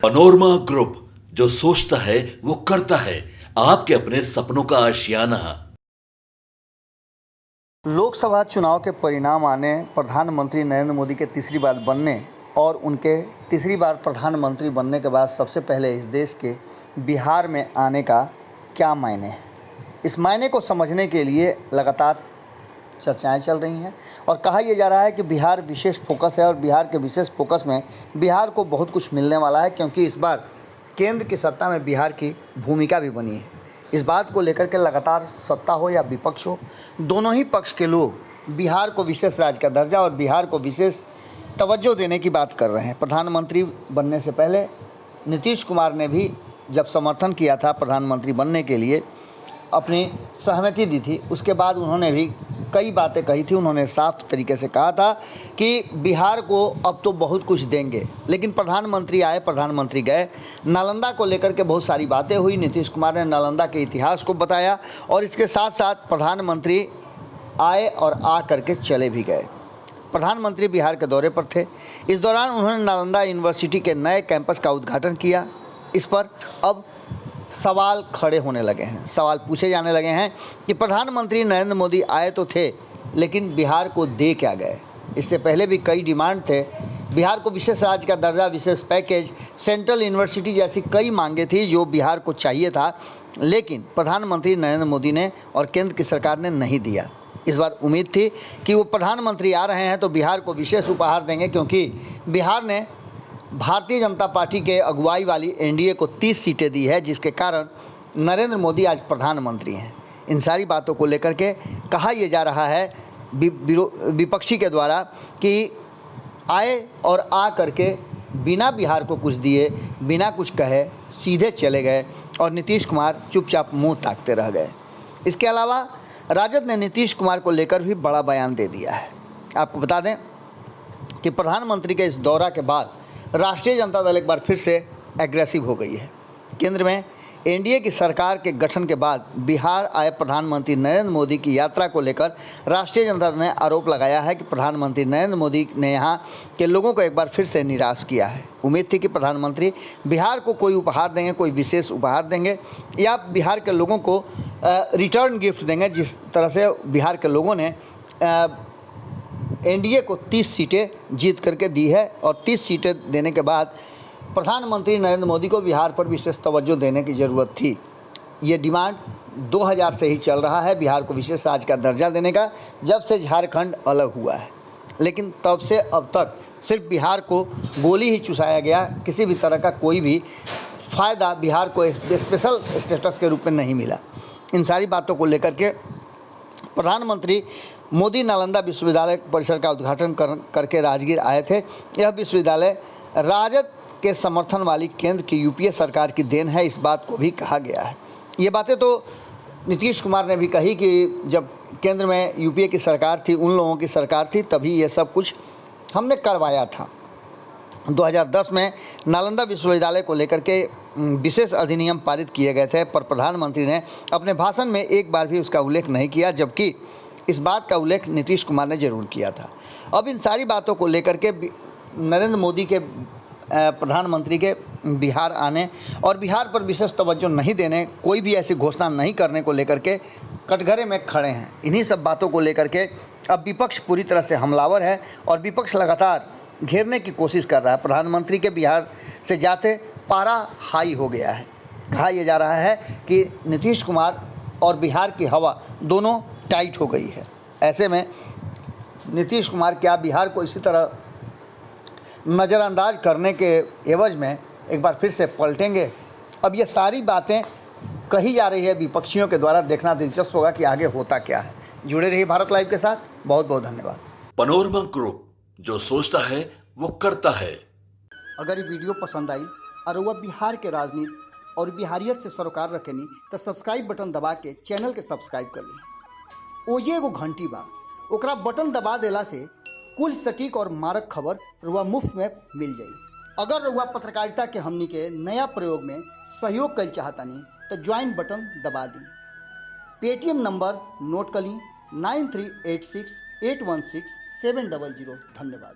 Panorama group, जो सोचता है वो करता है। आपके अपने सपनों का आशियाना। लोकसभा चुनाव के परिणाम आने, प्रधानमंत्री नरेंद्र मोदी के तीसरी बार बनने और उनके तीसरी बार प्रधानमंत्री बनने के बाद सबसे पहले इस देश के बिहार में आने का क्या मायने है, इस मायने को समझने के लिए लगातार चर्चाएं चल रही हैं और कहा यह जा रहा है कि बिहार विशेष फोकस है और बिहार के विशेष फोकस में बिहार को बहुत कुछ मिलने वाला है, क्योंकि इस बार केंद्र की सत्ता में बिहार की भूमिका भी बनी है। इस बात को लेकर के लगातार सत्ता हो या विपक्ष हो, दोनों ही पक्ष के लोग बिहार को विशेष राज्य का दर्जा और बिहार को विशेष तवज्जो देने की बात कर रहे हैं। प्रधानमंत्री बनने से पहले नीतीश कुमार ने भी जब समर्थन किया था प्रधानमंत्री बनने के लिए, अपनी सहमति दी थी, उसके बाद उन्होंने भी कई बातें कही थी। उन्होंने साफ तरीके से कहा था कि बिहार को अब तो बहुत कुछ देंगे, लेकिन प्रधानमंत्री आए, प्रधानमंत्री गए। नालंदा को लेकर के बहुत सारी बातें हुई। नीतीश कुमार ने नालंदा के इतिहास को बताया और इसके साथ साथ प्रधानमंत्री आए और आ करके चले भी गए। प्रधानमंत्री बिहार के दौरे पर थे। इस दौरान उन्होंने नालंदा यूनिवर्सिटी के नए कैंपस का उद्घाटन किया। इस पर अब सवाल खड़े होने लगे हैं, सवाल पूछे जाने लगे हैं कि प्रधानमंत्री नरेंद्र मोदी आए तो थे, लेकिन बिहार को दे क्या गए। इससे पहले भी कई डिमांड थे। बिहार को विशेष राज्य का दर्जा, विशेष पैकेज, सेंट्रल यूनिवर्सिटी जैसी कई मांगे थी जो बिहार को चाहिए था, लेकिन प्रधानमंत्री नरेंद्र मोदी ने और केंद्र की सरकार ने नहीं दिया। इस बार उम्मीद थी कि वो प्रधानमंत्री आ रहे हैं तो बिहार को विशेष उपहार देंगे, क्योंकि बिहार ने भारतीय जनता पार्टी के अगुवाई वाली एनडीए को 30 सीटें दी है, जिसके कारण नरेंद्र मोदी आज प्रधानमंत्री हैं। इन सारी बातों को लेकर के कहा यह जा रहा है विपक्षी के द्वारा कि आए और आ करके बिना बिहार को कुछ दिए, बिना कुछ कहे सीधे चले गए और नीतीश कुमार चुपचाप मुंह ताकते रह गए। इसके अलावा राजद ने नीतीश कुमार को लेकर भी बड़ा बयान दे दिया है। आपको बता दें कि प्रधानमंत्री के इस दौरा के बाद राष्ट्रीय जनता दल एक बार फिर से एग्रेसिव हो गई है। केंद्र में एनडीए की सरकार के गठन के बाद बिहार आए प्रधानमंत्री नरेंद्र मोदी की यात्रा को लेकर राष्ट्रीय जनता दल ने आरोप लगाया है कि प्रधानमंत्री नरेंद्र मोदी ने यहाँ के लोगों को एक बार फिर से निराश किया है। उम्मीद थी कि प्रधानमंत्री बिहार को कोई उपहार देंगे, कोई विशेष उपहार देंगे या बिहार के लोगों को रिटर्न गिफ्ट देंगे, जिस तरह से बिहार के लोगों ने एनडीए को 30 सीटें जीत करके दी है और 30 सीटें देने के बाद प्रधानमंत्री नरेंद्र मोदी को बिहार पर विशेष तवज्जो देने की ज़रूरत थी। ये डिमांड 2000 से ही चल रहा है, बिहार को विशेष राज्य का दर्जा देने का, जब से झारखंड अलग हुआ है। लेकिन तब से अब तक सिर्फ बिहार को गोली ही चुसाया गया, किसी भी तरह का कोई भी फ़ायदा बिहार को स्पेशल स्टेटस के रूप में नहीं मिला। इन सारी बातों को लेकर के प्रधानमंत्री मोदी नालंदा विश्वविद्यालय परिसर का उद्घाटन करके राजगीर आए थे। यह विश्वविद्यालय राजद के समर्थन वाली केंद्र की यूपीए सरकार की देन है, इस बात को भी कहा गया है। ये बातें तो नीतीश कुमार ने भी कही कि जब केंद्र में यूपीए की सरकार थी, उन लोगों की सरकार थी, तभी ये सब कुछ हमने करवाया था। 2010 में नालंदा विश्वविद्यालय को लेकर के विशेष अधिनियम पारित किए गए थे, पर प्रधानमंत्री ने अपने भाषण में एक बार भी उसका उल्लेख नहीं किया, जबकि इस बात का उल्लेख नीतीश कुमार ने जरूर किया था। अब इन सारी बातों को लेकर के नरेंद्र मोदी के प्रधानमंत्री के बिहार आने और बिहार पर विशेष तवज्जो नहीं देने, कोई भी ऐसी घोषणा नहीं करने को लेकर के कटघरे में खड़े हैं। इन्हीं सब बातों को लेकर के अब विपक्ष पूरी तरह से हमलावर है और विपक्ष लगातार घेरने की कोशिश कर रहा है। प्रधानमंत्री के बिहार से जाते पारा हाई हो गया है। कहा यह जा रहा है कि नीतीश कुमार और बिहार की हवा दोनों टाइट हो गई है। ऐसे में नीतीश कुमार क्या बिहार को इसी तरह नज़रअंदाज करने के एवज में एक बार फिर से पलटेंगे? अब ये सारी बातें कही जा रही है विपक्षियों के द्वारा। देखना दिलचस्प होगा कि आगे होता क्या है। जुड़े रहिए भारत लाइव के साथ। बहुत बहुत धन्यवाद। पनोरमा ग्रुप, जो सोचता है वो करता है। अगर ये वीडियो पसंद आई और वह बिहार के राजनीति और बिहारियत से सरोकार रखेनी तो सब्सक्राइब बटन दबा के चैनल के सब्सक्राइब कर ली। ओजे एगो घंटी बा, ओकरा बटन दबा देला से कुल सटीक और मारक खबर रुआ मुफ्त में मिल जाई। अगर रुआ पत्रकारिता के हमनी के नया प्रयोग में सहयोग कर चाहतानी तो ज्वाइन बटन दबा दी। पेटीएम नंबर नोट कर ली 9386816700। धन्यवाद।